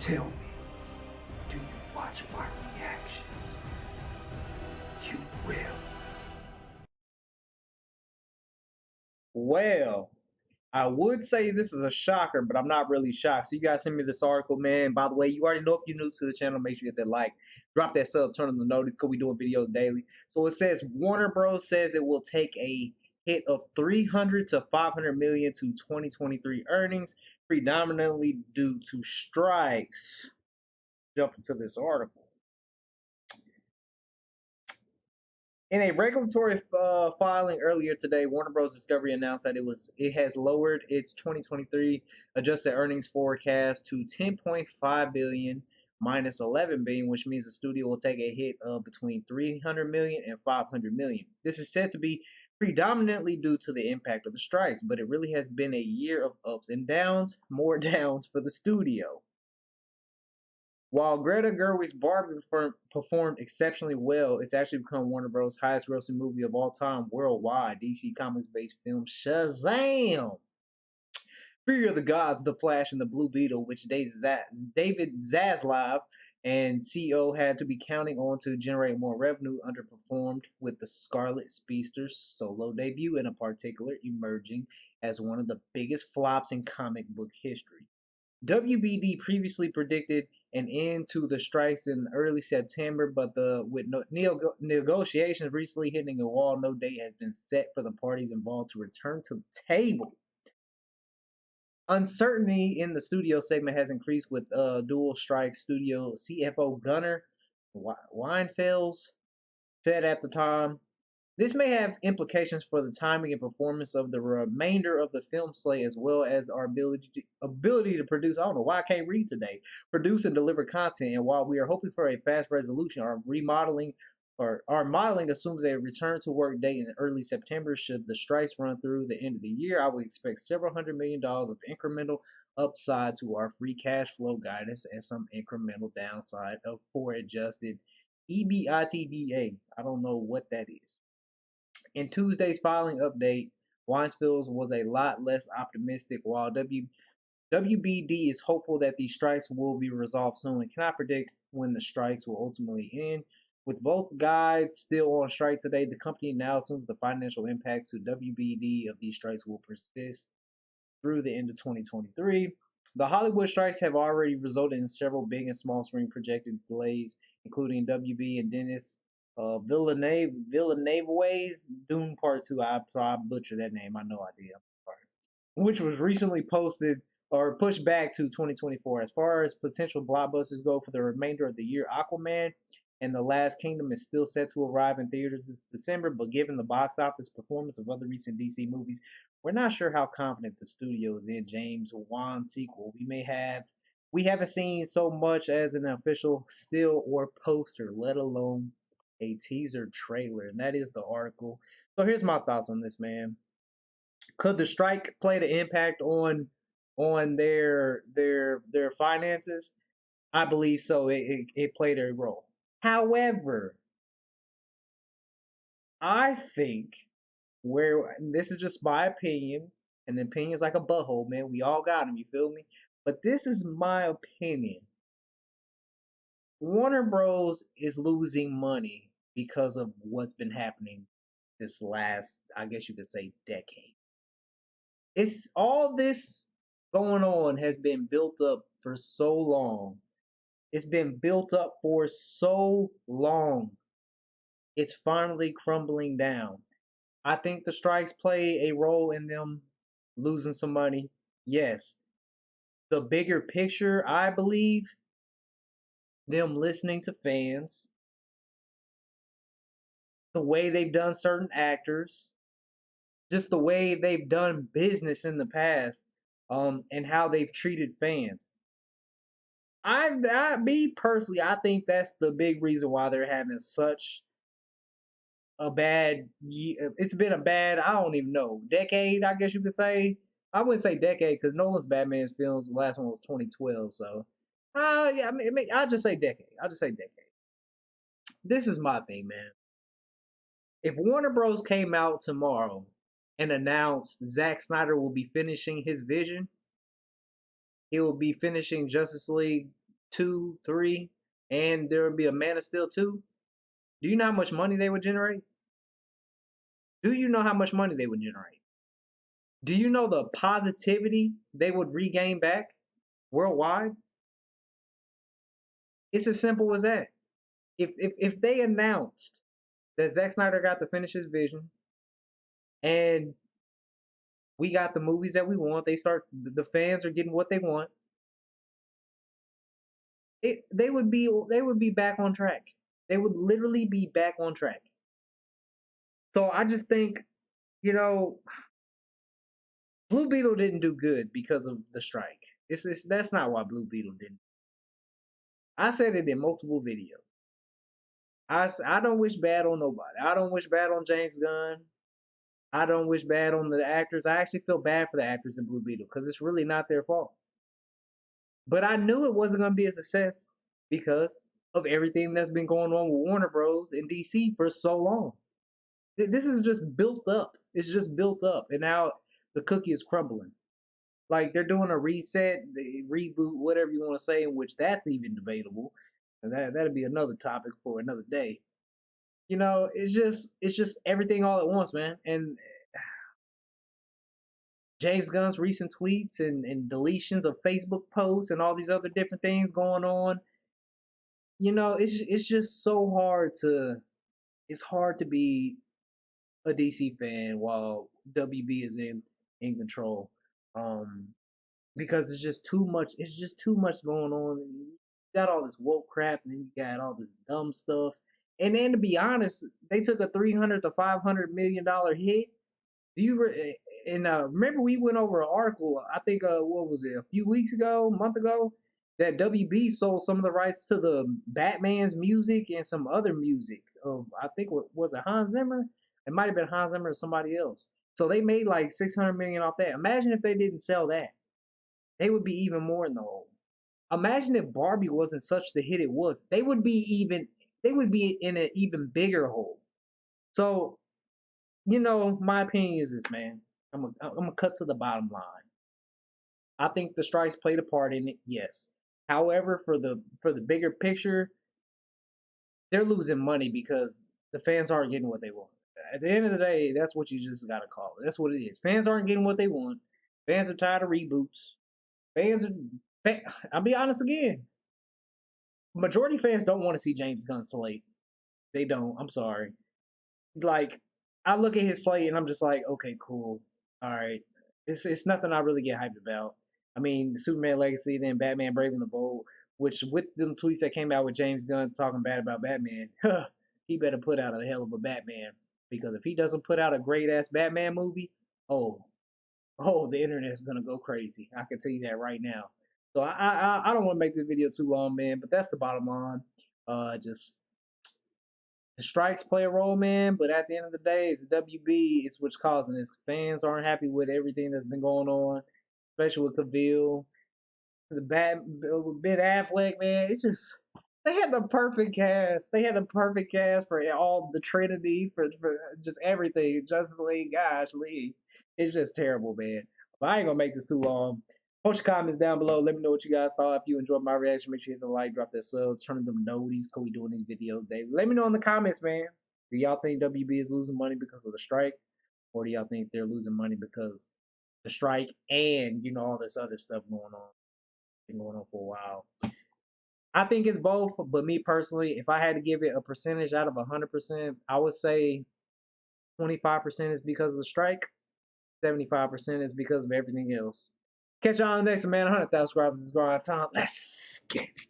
Tell me, do you watch my reactions? You will. Well, I would say this is a shocker, but I'm not really shocked. So you guys send me this article, man. By the way, you already know if you're new to the channel, make sure you hit that like, drop that sub, turn on the notice, because we doing videos daily. So it says Warner Bros. Says it will take a hit of 300 to 500 million to 2023 earnings, predominantly due to strikes. Jump into this article. In a regulatory filing earlier today, Warner Bros. Discovery announced that it has lowered its 2023 adjusted earnings forecast to 10.5 billion minus 11 billion, which means the studio will take a hit of between 300 million and 500 million. This is said to be predominantly due to the impact of the strikes, but it really has been a year of ups and downs, more downs for the studio. While Greta Gerwig's Barbie performed exceptionally well, it's actually become Warner Bros.' highest-grossing movie of all time worldwide. DC Comics-based film Shazam! Fury of the Gods, The Flash, and The Blue Beetle, which David Zaslav and CEO had to be counting on to generate more revenue, underperformed with the Scarlet Speedster's solo debut in particular emerging as one of the biggest flops in comic book history. WBD previously predicted an end to the strikes in early September, but with negotiations recently hitting a wall, no date has been set for the parties involved to return to the table. Uncertainty in the studio segment has increased with dual strike studio CFO Gunnar Weinfels said at the time. This may have implications for the timing and performance of the remainder of the film slate, as well as our ability to produce. I don't know why I can't read today. Produce and deliver content. And while we are hoping for a fast resolution, our modeling assumes a return to work date in early September. Should the strikes run through the end of the year, I would expect several $100 million of incremental upside to our free cash flow guidance and some incremental downside for adjusted EBITDA. I don't know what that is. In Tuesday's filing update, Weinfels was a lot less optimistic, while WBD is hopeful that these strikes will be resolved soon and cannot predict when the strikes will ultimately end. With both guides still on strike today, the company now assumes the financial impact to WBD of these strikes will persist through the end of 2023. The Hollywood strikes have already resulted in several big and small screen projected delays, including WB and Dennis Villeneuve's Dune Part 2. I butchered that name. I no idea. Which was recently posted or pushed back to 2024. As far as potential blockbusters go for the remainder of the year, Aquaman and The Last Kingdom is still set to arrive in theaters this December, but given the box office performance of other recent DC movies, we're not sure how confident the studio is in James Wan's sequel. We haven't seen so much as an official still or poster, let alone a teaser trailer, and that is the article. So here's my thoughts on this, man. Could the strike play the impact on their finances? I believe so. It played a role. However, I think where this is just my opinion, and the opinion's like a butthole, man. We all got them, you feel me? But this is my opinion. Warner Bros. Is losing money because of what's been happening this last, I guess you could say, decade. It's all this going on has been built up for so long. It's been built up for so long. It's finally crumbling down. I think the strikes play a role in them losing some money. Yes. The bigger picture, I believe, them listening to fans, the way they've done certain actors, just the way they've done business in the past, and how they've treated fans. Me personally, I think that's the big reason why they're having such a bad. It's been a bad, I don't even know, decade. I guess you could say. I wouldn't say decade because Nolan's Batman's films, the last one was 2012. So, yeah, I'll just say decade. I'll just say decade. This is my thing, man. If Warner Bros. Came out tomorrow and announced Zack Snyder will be finishing his vision, he will be finishing Justice League 2, 3, and there would be a Man of Steel 2, do you know how much money they would generate? Do you know how much money they would generate? Do you know the positivity they would regain back worldwide? It's as simple as that. If they announced that Zack Snyder got to finish his vision and we got the movies that we want, the fans are getting what they want, they would be back on track. They would literally be back on track. So I just think, you know, Blue Beetle didn't do good because of the strike. That's not why Blue Beetle didn't. I said it in multiple videos. I don't wish bad on nobody. I don't wish bad on James Gunn. I don't wish bad on the actors. I actually feel bad for the actors in Blue Beetle because it's really not their fault. But I knew it wasn't going to be a success because of everything that's been going on with Warner Bros. In DC for so long. This is just built up. It's just built up. And now the cookie is crumbling. Like they're doing a reset, the reboot, whatever you want to say, in which that's even debatable. And that'd be another topic for another day. You know, it's just everything all at once, man. And James Gunn's recent tweets and deletions of Facebook posts and all these other different things going on. You know, it's just so hard it's hard to be a DC fan while WB is in control. Because it's just too much going on. You got all this woke crap and then you got all this dumb stuff. And then to be honest, they took a $300 to $500 million hit. Do you remember we went over an article? I think what was it, a few weeks ago, a month ago, that WB sold some of the rights to the Batman's music and some other music of I think what was it, Hans Zimmer? It might have been Hans Zimmer or somebody else. So they made like 600 million off that. Imagine if they didn't sell that, they would be even more in the hole. Imagine if Barbie wasn't such the hit it was. They would be in an even bigger hole. So, you know, my opinion is this, man. I'm gonna cut to the bottom line. I think the strikes played a part in it, yes. However, for the bigger picture, they're losing money because the fans aren't getting what they want. At the end of the day, that's what you just gotta call it. That's what it is. Fans aren't getting what they want. Fans are tired of reboots. I'll be honest again. Majority fans don't want to see James Gunn slate. They don't. I'm sorry. Like, I look at his slate and I'm just like, okay, cool. All right. It's nothing I really get hyped about. I mean, Superman Legacy, then Batman Brave and the Bold, which with them tweets that came out with James Gunn talking bad about Batman, he better put out a hell of a Batman. Because if he doesn't put out a great ass Batman movie, oh, the internet's gonna go crazy. I can tell you that right now. So I don't want to make this video too long, man. But that's the bottom line. Just the strikes play a role, man. But at the end of the day, it's WB. It's what's causing this. Fans aren't happy with everything that's been going on, especially with Cavill, Ben Affleck, man. It's just they had the perfect cast. They had the perfect cast for all the Trinity for just everything. Justice League, gosh, League. It's just terrible, man. But I ain't gonna make this too long. Post your comments down below. Let me know what you guys thought. If you enjoyed my reaction, make sure you hit the like, drop that sub, turn them notices because we doing these videos daily. Let me know in the comments, man. Do y'all think WB is losing money because of the strike? Or do y'all think they're losing money because the strike and, you know, all this other stuff going on? Been going on for a while. I think it's both, but me personally, if I had to give it a percentage out of 100%, I would say 25% is because of the strike, 75% is because of everything else. Catch y'all on the next one, man. 100,000 subscribers is going on time. Let's get it.